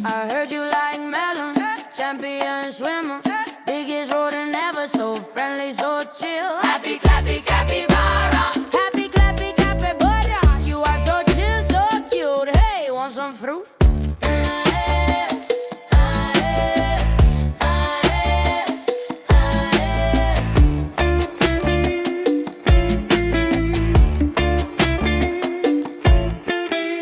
I heard you like melon, champion swimmer, biggest rodent ever, so friendly, so chill. Happy clappy capybara, happy clappy capybara. You are so chill, so cute. Hey, want some fruit?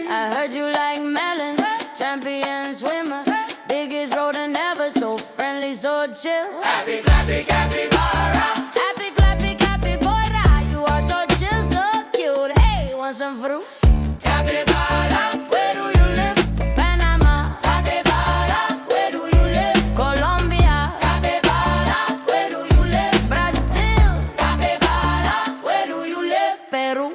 I heard you like melon, champion swimmer, biggest rodent ever, so friendly, so chill. Happy clappy capybara, happy clappy capybara. You are so chill, so cute. Hey, want some fruit? Capybara, where do you live? Panama. Capybara, where do you live? Colombia. Capybara, where do you live? Brazil. Capybara, where do you live? Peru.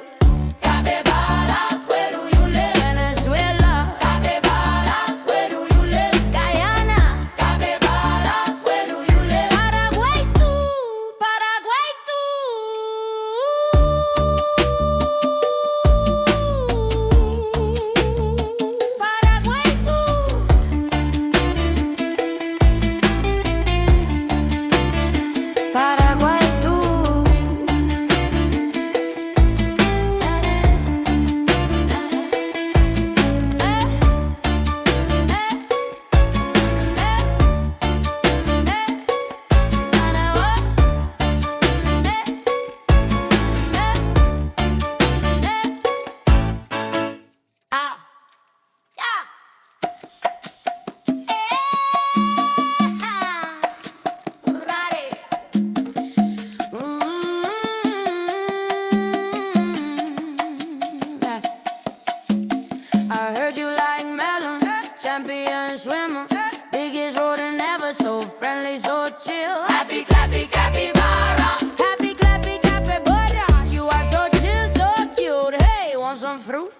I heard you like melon, champion swimmer, biggest rodent ever, so friendly, so chill. Happy clappy capybara, happy clappy capybara. You are so chill, so cute. Hey, want some fruit?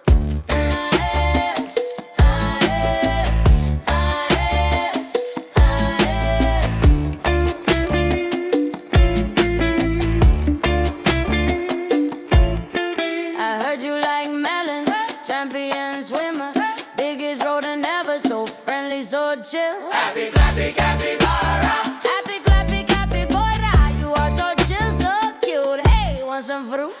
I heard you like melon, champion swimmer, biggest rodent ever, so friendly, so chill. Happy clappy capybara, happy clappy capybara. You are so chill, so cute. Hey, want some fruit?